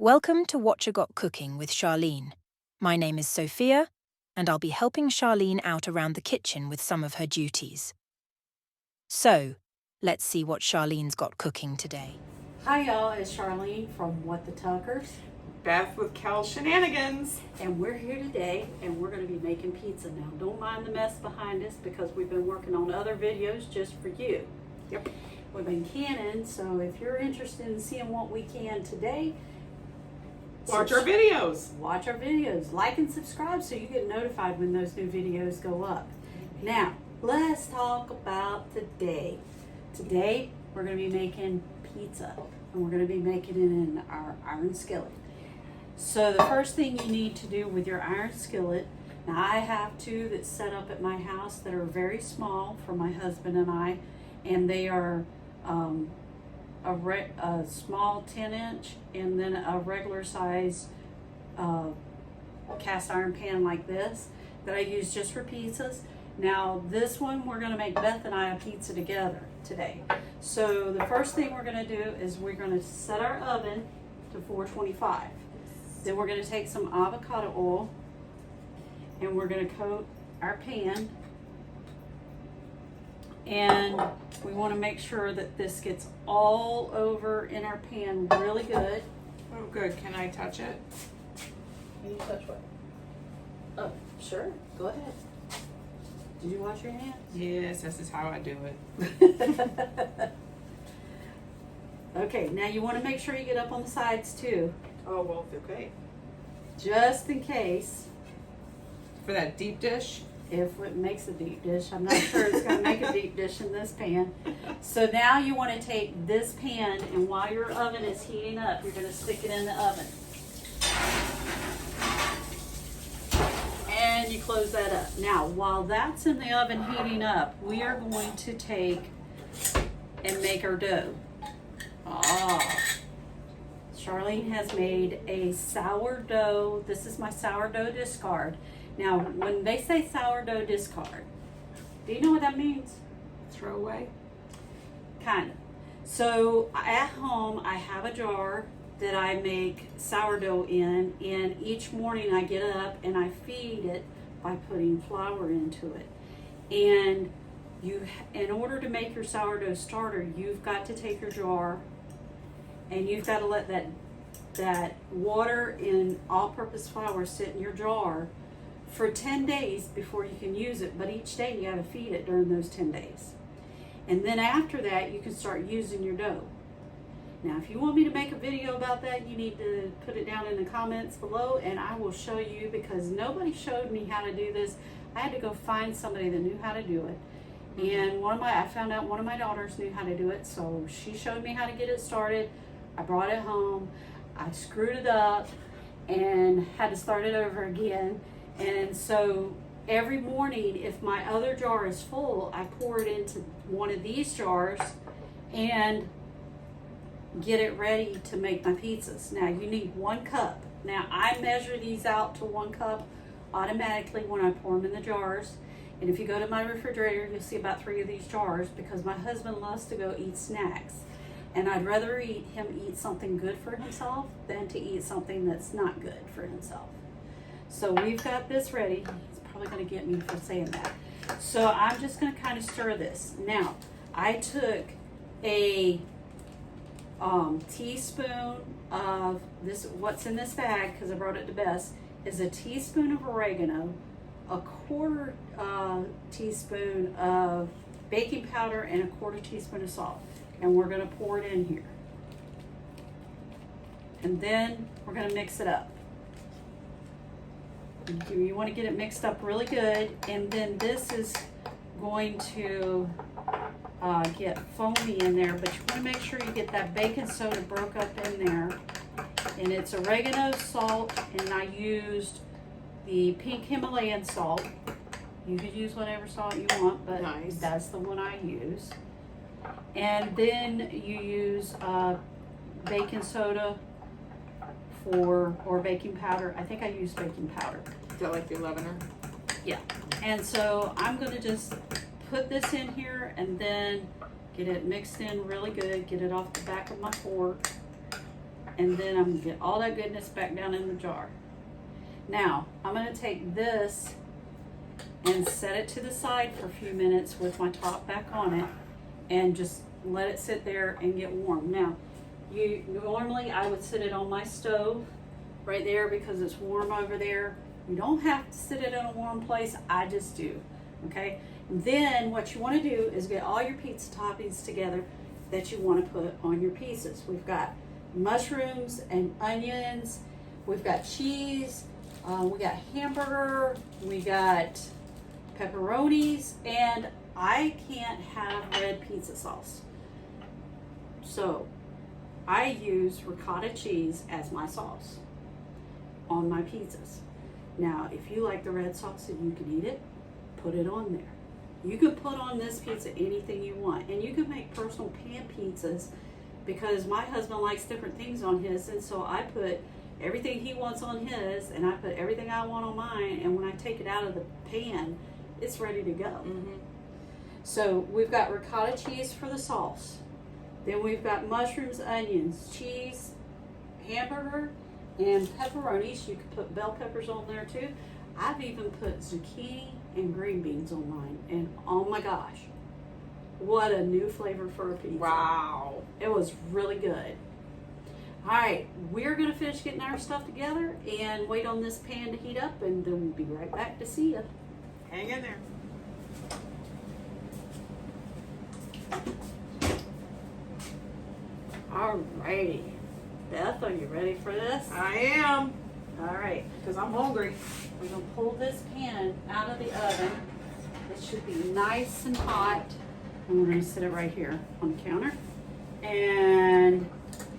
Welcome to What You Got Cooking with Charlene. My name is Sophia, and I'll be helping Charlene out around the kitchen with some of her duties. So, let's see what Charlene's got cooking today. Hi y'all, it's Charlene from What the Tuckers. Beth with Cal Shenanigans. And we're here today and we're going to be making pizza now. Don't mind the mess behind us because we've been working on other videos just for you. Yep. We've been canning, so if you're interested in seeing what we can today, Watch our videos. Watch our videos. Like and subscribe so you get notified when those new videos go up. Now, let's talk about today. Today, we're going to be making pizza. And we're going to be making it in our iron skillet. So the first thing you need to do with your iron skillet, now I have two that's set up at my house that are very small for my husband and I. And they are a small 10-inch and then a regular size cast iron pan like this that I use just for pizzas. Now this one we're going to make Beth and I a pizza together today. So the first thing we're going to do is we're going to set our oven to 425. Then we're going to take some avocado oil and we're going to coat our pan. And we want to make sure that this gets all over in our pan really good. Oh, good. Can I touch it? Can you touch what? Oh, sure. Go ahead. Did you wash your hands? Yes, this is how I do it. Okay, now you want to make sure you get up on the sides too. Oh, well, okay. Just in case. For that deep dish? If it makes a deep dish. I'm not sure it's going to make a deep dish in this pan. So now you want to take this pan and while your oven is heating up, you're going to stick it in the oven. And you close that up. Now, while that's in the oven heating up, we are going to take and make our dough. Charlene has made a sourdough. This is my sourdough discard. Now, when they say sourdough discard, do you know what that means? Throw away? Kind of. So at home, I have a jar that I make sourdough in, and each morning I get up and I feed it by putting flour into it. And in order to make your sourdough starter, you've got to take your jar and you've got to let that water and all-purpose flour sit in your jar for 10 days before you can use it, but each day you got to feed it during those 10 days. And then after that, you can start using your dough. Now, if you want me to make a video about that, you need to put it down in the comments below and I will show you because nobody showed me how to do this. I had to go find somebody that knew how to do it. And I found out one of my daughters knew how to do it, so she showed me how to get it started. I brought it home, I screwed it up and had to start it over again. And so every morning, if my other jar is full, I pour it into one of these jars and get it ready to make my pizzas. Now you need 1 cup. Now I measure these out to 1 cup automatically when I pour them in the jars. And if you go to my refrigerator, you'll see about 3 of these jars because my husband loves to go eat snacks. And I'd rather him eat something good for himself than to eat something that's not good for himself. So we've got this ready. He's probably going to get me for saying that. So I'm just going to kind of stir this. Now, I took a teaspoon of this, what's in this bag, because I brought it to Bess, is a teaspoon of oregano, a 1/4 teaspoon of baking powder, and a 1/4 teaspoon of salt. And we're going to pour it in here. And then we're going to mix it up. You want to get it mixed up really good, and then this is going to get foamy in there, but you want to make sure you get that baking soda broke up in there. And it's oregano, salt, and I used the pink Himalayan salt. You could use whatever salt you want, but nice. That's the one I use. And then you use baking soda or baking powder. I think I use baking powder. Is that like the 11er? Yeah. And so I'm going to just put this in here and then get it mixed in really good, get it off the back of my fork, and then I'm gonna get all that goodness back down in the jar. Now, I'm gonna take this and set it to the side for a few minutes with my top back on it and just let it sit there and get warm. Now, normally I would sit it on my stove right there because it's warm over there. You don't have to sit it in a warm place, I just do, okay? Then what you wanna do is get all your pizza toppings together that you wanna put on your pizzas. We've got mushrooms and onions, we've got cheese, we got hamburger, we got pepperonis, and I can't have red pizza sauce. So I use ricotta cheese as my sauce on my pizzas. Now, if you like the red sauce and you can eat it, put it on there. You could put on this pizza anything you want, and you can make personal pan pizzas because my husband likes different things on his, and so I put everything he wants on his, and I put everything I want on mine, and when I take it out of the pan, it's ready to go. Mm-hmm. So we've got ricotta cheese for the sauce. Then we've got mushrooms, onions, cheese, hamburger, and pepperonis. You could put bell peppers on there too. I've even put zucchini and green beans on mine, and oh my gosh, what a new flavor for a pizza. Wow. It was really good. All right, we're gonna finish getting our stuff together and wait on this pan to heat up, and then we'll be right back to see you. Hang in there. All righty. Beth, are you ready for this? I am, All right. because I'm hungry. We're gonna pull this pan out of the oven. It should be nice and hot. And we're gonna sit it right here on the counter. And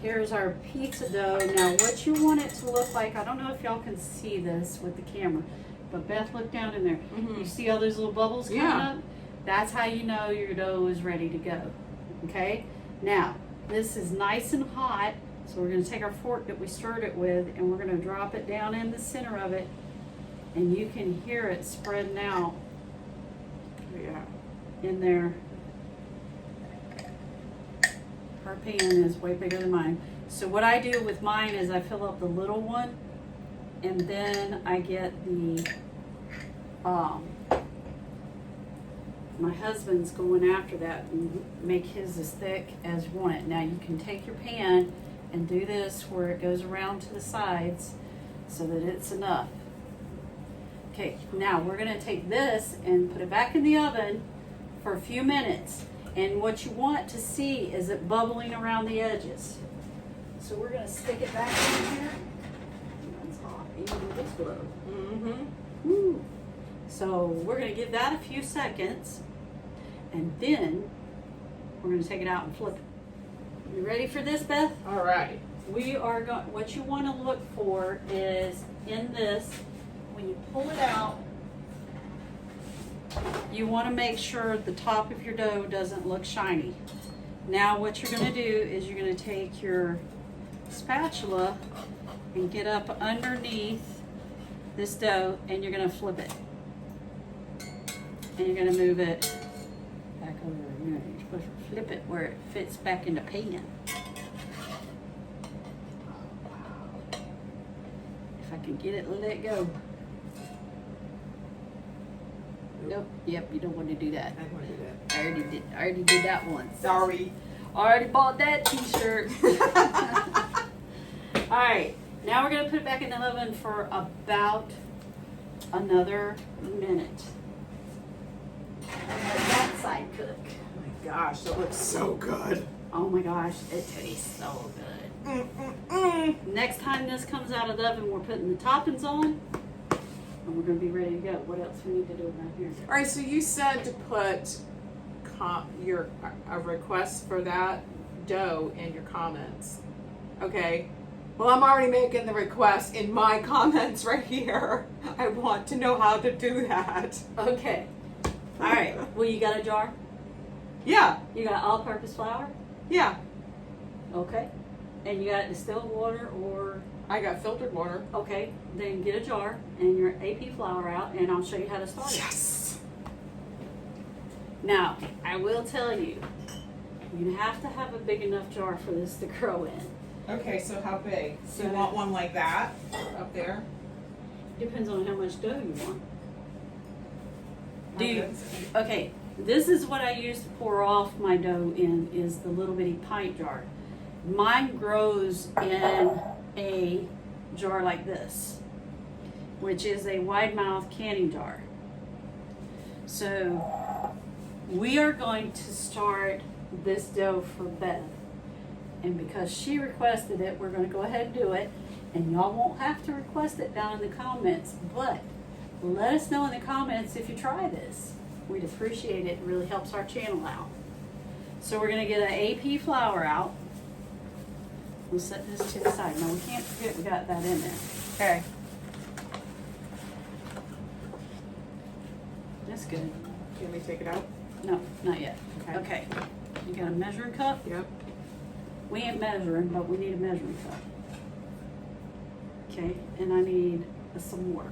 here's our pizza dough. Now what you want it to look like, I don't know if y'all can see this with the camera, but Beth, look down in there. Mhm. You see all those little bubbles coming Yeah. up? That's how you know your dough is ready to go. Okay? Now, this is nice and hot, so we're gonna take our fork that we stirred it with and we're gonna drop it down in the center of it, and you can hear it spreading out Yeah. in there. Her pan is way bigger than mine. So what I do with mine is I fill up the little one, and then I get the, my husband's going after that and make his as thick as you want it. Now you can take your pan and do this where it goes around to the sides so that it's enough. Okay, now we're gonna take this and put it back in the oven for a few minutes. And what you want to see is it bubbling around the edges. So we're gonna stick it back in here. That's hot, even with this glove. Mm-hmm. Woo. So we're gonna give that a few seconds, and then we're gonna take it out and flip it. You ready for this, Beth? All right. We are going, what you want to look for is in this, when you pull it out, you want to make sure the top of your dough doesn't look shiny. Now what you're going to do is you're going to take your spatula and get up underneath this dough, and you're going to flip it. And you're going to move it back over. You're supposed to flip it where it fits back in the pan. If I can get it, let it go. Nope. Yep, you don't want to do that. I want to do that. I already did that once. Sorry. Already bought that t-shirt. All right, now we're gonna put it back in the oven for about another minute. Let that side cook. Oh my gosh, that looks so good. Oh my gosh, it tastes so good. Next time this comes out of the oven, we're putting the toppings on, and we're gonna be ready to go. What else we need to do around here? All right, so you said to put a request for that dough in your comments. Okay. Well, I'm already making the request in my comments right here. I want to know how to do that. Okay. All right. Well, you got a jar? Yeah. You got all-purpose flour? Yeah. Okay. And you got distilled water or, I got filtered water. okay, then get a jar and your AP flour out, and I'll show you how to start it. Yes. Now, I will tell you, you have to have a big enough jar for this to grow in. Okay, so how big? So you So- want one like that up there? Depends on how much dough you want. How Do you, big? okay, this is what I use to pour off my dough in, is the little bitty pint jar. Mine grows in a jar like this, which is a wide mouth canning jar. So we are going to start this dough for Beth. And because she requested it, we're gonna go ahead and do it. And y'all won't have to request it down in the comments, but let us know in the comments if you try this. We'd appreciate it. It really helps our channel out. So we're gonna get an AP flour out. We'll set this to the side. Now we can't forget we got that in there. Okay. That's good. Can we take it out? No, not yet. Okay. Okay. You got a measuring cup? Yep. We ain't measuring, but we need a measuring cup. Okay, and I need some water.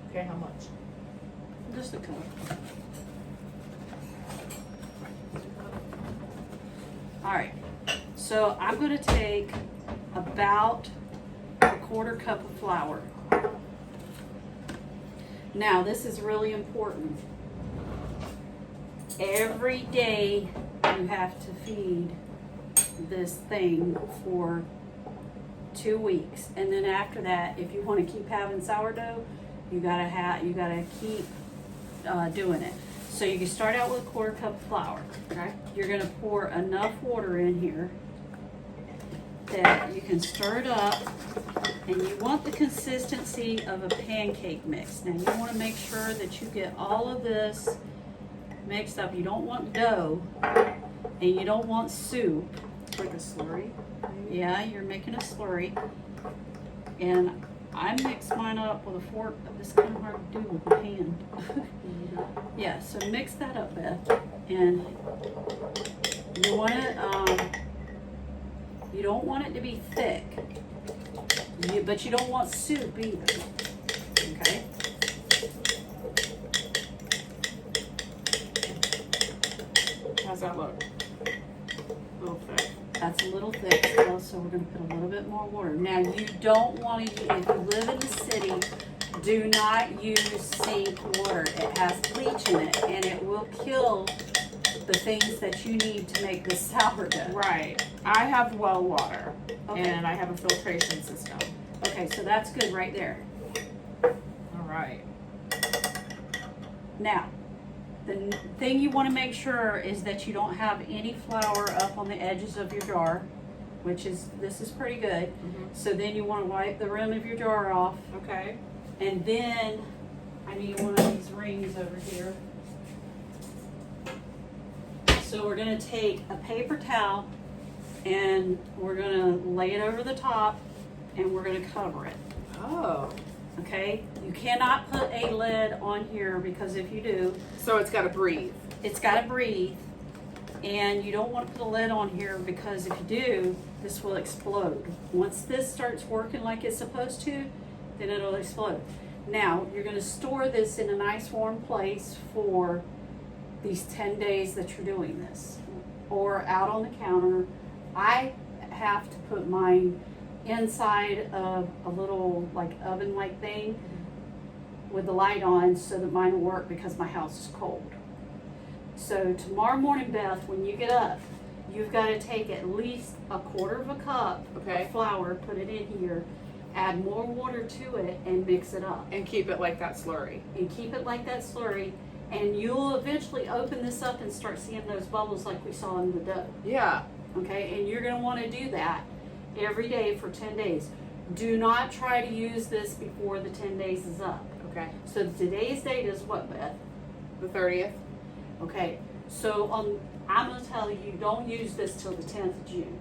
Okay, how much? Just a cup. All right, so I'm gonna take about a quarter cup of flour. Now, this is really important. Every day you have to feed this thing for 2 weeks, and then after that, if you want to keep having sourdough, you gotta keep doing it. So you can start out with a quarter cup of flour. Okay. You're gonna pour enough water in here that you can stir it up, and you want the consistency of a pancake mix. Now you want to make sure that you get all of this mixed up. You don't want dough, and you don't want soup. Like a slurry? Yeah, you're making a slurry. And I mix mine up with a fork, but it's kind of hard to do with my hand. Yeah, so mix that up, Beth. And you want it, you don't want it to be thick, but you don't want soup either. Okay? How's that look? A little thick. That's a little thick still, so we're gonna put a little bit more water. Now, you don't wanna, if you live in the city, do not use sink water. It has bleach in it, and it will kill the things that you need to make this sourdough. Right. I have well water, Okay. and I have a filtration system. Okay, so that's good right there. All right. Now, the thing you want to make sure is that you don't have any flour up on the edges of your jar, which is, this is pretty good. Mm-hmm. So then you want to wipe the rim of your jar off, Okay. and then I need one of these rings over here. So we're going to take a paper towel and we're going to lay it over the top, and we're going to cover it. Oh. Okay? You cannot put a lid on here, because if you do, So it's got to breathe. it's got to breathe, and you don't want to put a lid on here, because if you do, this will explode. Once this starts working like it's supposed to, then it'll explode. Now, you're going to store this in a nice warm place for these 10 days that you're doing this, or out on the counter. I have to put mine inside of a little like oven-like thing with the light on, so that mine will work, because my house is cold. So tomorrow morning, Beth, when you get up, you've got to take at least a quarter of a cup Okay. of flour, put it in here, add more water to it, and mix it up. And keep it like that slurry. And keep it like that slurry, and you'll eventually open this up and start seeing those bubbles like we saw in the dough. Yeah. Okay, and you're going to want to do that every day for 10 days. Do not try to use this before the 10 days is up. Okay. So today's date is what, Beth? The 30th. Okay, so I'm going to tell you, don't use this till the 10th of June.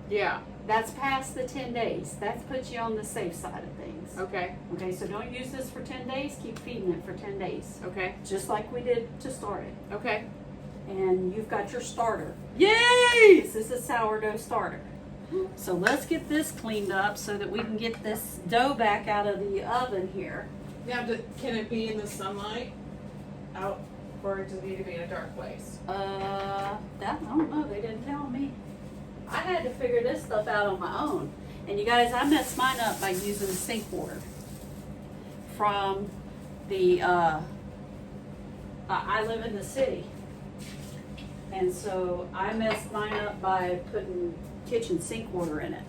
Yeah. That's past the 10 days. That puts you on the safe side of things. Okay. Okay, so don't use this for 10 days. Keep feeding it for 10 days. Okay. Just like we did to start it. Okay. And you've got your starter. Yay! This is a sourdough starter. So let's get this cleaned up so that we can get this dough back out of the oven here. Now, can it be in the sunlight? Out, or does it need to be in a dark place? That, I don't know, they didn't tell me. I had to figure this stuff out on my own. And you guys, I messed mine up by using sink water from the, I live in the city. And so I messed mine up by putting kitchen sink water in it.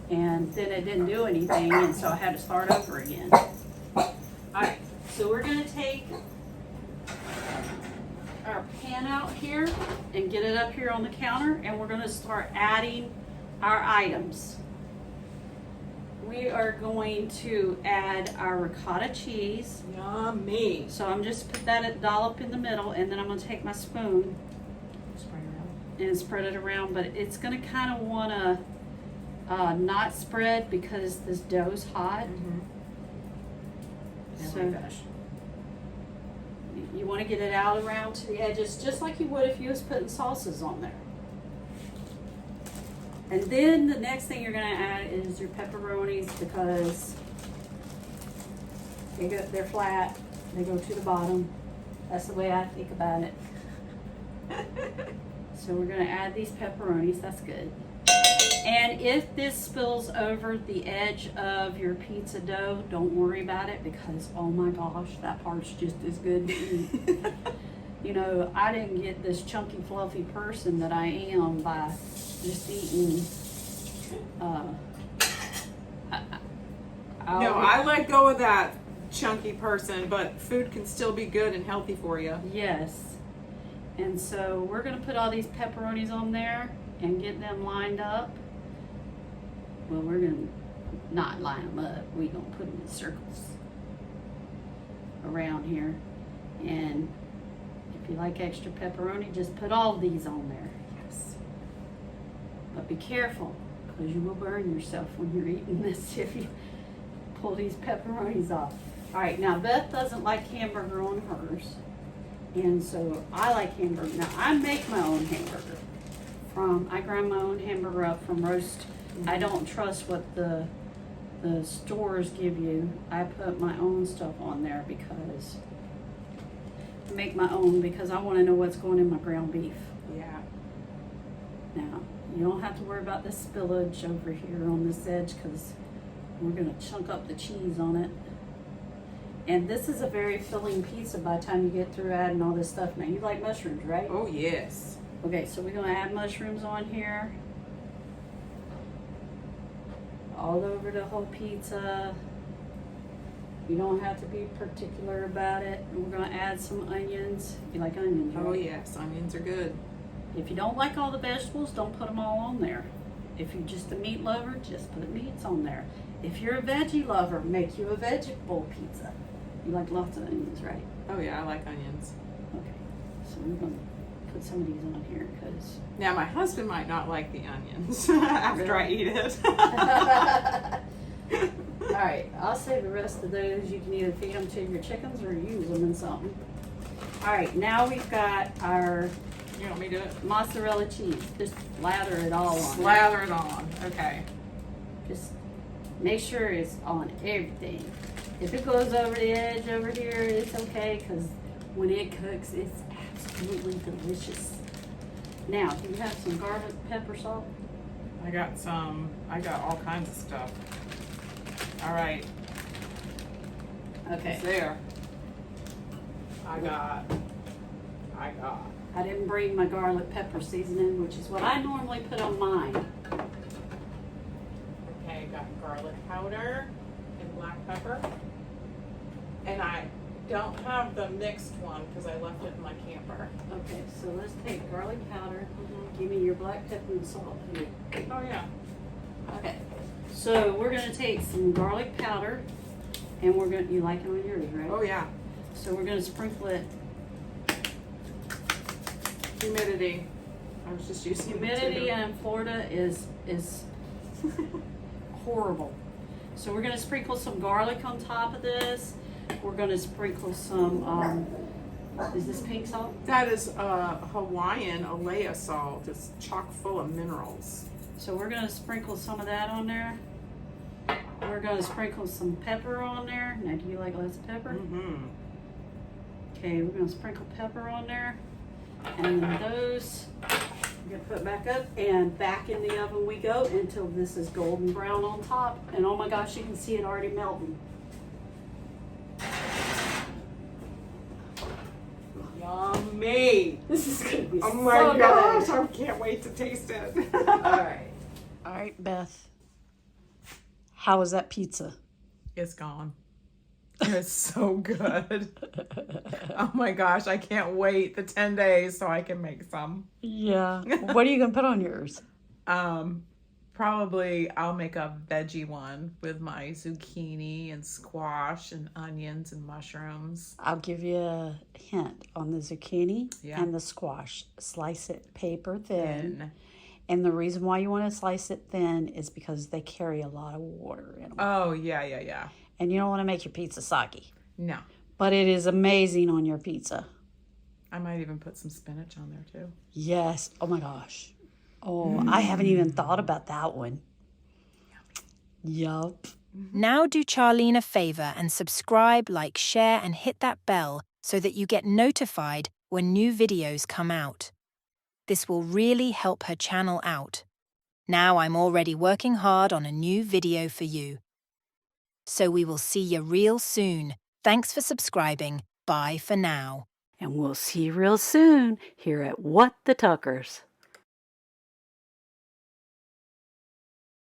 And then it didn't do anything, and so I had to start over again. Alright, so we're gonna take our pan out here and get it up here on the counter, and we're gonna start adding our items. We are going to add our ricotta cheese. Yummy. So I'm just put that dollop in the middle, and then I'm gonna take my spoon Spray around. and spread it around, but it's gonna kind of wanna not spread because this dough's hot. Oh So my gosh. you want to get it out around to the edges, just like you would if you was putting sauces on there. And then the next thing you're going to add is your pepperonis, because they're flat, they go to the bottom. That's the way I think about it. So we're going to add these pepperonis. That's good. And if this spills over the edge of your pizza dough, don't worry about it, because oh my gosh, that part's just as good to eat. You know, I didn't get this chunky fluffy person that I am by just eating No, I let go of that chunky person, but food can still be good and healthy for you. Yes. And so we're gonna put all these pepperonis on there and get them lined up. Well, we're gonna not line them up. We're gonna put them in circles around here. And if you like extra pepperoni, just put all of these on there. Yes. But be careful, because you will burn yourself when you're eating this if you pull these pepperonis off. All right, now Beth doesn't like hamburger on hers. And so I like hamburger. Now I make my own hamburger. I grind my own hamburger up from roast. I don't trust what the stores give you. I put my own stuff on there because I make my own because I want to know what's going in my ground beef. Yeah. Now, you don't have to worry about the spillage over here on this edge because we're going to chunk up the cheese on it. And this is a very filling pizza by the time you get through adding all this stuff. Now, you like mushrooms, right? Oh yes. Okay, so we're going to add mushrooms on here. All over the whole pizza. You don't have to be particular about it. And we're going to add some onions. You like onions, right? Oh yes, onions are good. If you don't like all the vegetables, don't put them all on there. If you're just a meat lover, just put meats on there. If you're a veggie lover, make you a vegetable pizza. You like lots of onions, right? Oh yeah, I like onions. Okay, so we're going to put some of these on here because... Now my husband might not like the onions after I eat it. All right, I'll save the rest of those. You can either feed them to your chickens or use them in something. All right, now we've got our You want me to do it? mozzarella cheese. Just lather it all on. Slather it on. Okay. Just make sure it's on everything. If it goes over the edge over here, it's okay, because when it cooks, it's absolutely delicious. Now, do you have some garlic pepper salt? I got all kinds of stuff. All right. Okay. It's there. I got. I didn't bring my garlic pepper seasoning, which is what I normally put on mine. Okay, got garlic powder and black pepper. And I don't have the mixed one because I left it in my camper. Okay, so let's take garlic powder. Give me your black pepper and salt here. Oh yeah. Okay, so we're gonna take some garlic powder, and we're gonna, you like it on yours, right? Oh yeah. So we're gonna sprinkle it. Humidity. I was just using Humidity in Florida is horrible. So we're gonna sprinkle some garlic on top of this. We're gonna sprinkle some, is this pink salt? That is Hawaiian Alea salt. It's chock full of minerals. So we're gonna sprinkle some of that on there. We're gonna sprinkle some pepper on there. Now, do you like lots of pepper? Mm-hmm. Okay, we're gonna sprinkle pepper on there. And then those Get put back up and back in the oven we go until this is golden brown on top. And oh my gosh, you can see it already melting. Yummy. This is gonna be Oh so my good. gosh, I can't wait to taste it. All right, Beth. How was that pizza? It's gone. It's so good. Oh my gosh, I can't wait the 10 days so I can make some. Yeah. What are you going to put on yours? Probably I'll make a veggie one with my zucchini and squash and onions and mushrooms. I'll give you a hint on the zucchini Yeah. and the squash. Slice it paper thin. And And the reason why you want to slice it thin is because they carry a lot of water in them. oh, yeah. And you don't want to make your pizza soggy. No. But it is amazing on your pizza. I might even put some spinach on there too. Yes. Oh my gosh. Oh, I haven't even thought about that one. Yup. Now do Charlene a favor and subscribe, like, share, and hit that bell so that you get notified when new videos come out. This will really help her channel out. Now I'm already working hard on a new video for you. So we will see you real soon. Thanks for subscribing. Bye for now. And we'll see you real soon here at What the Tuckers.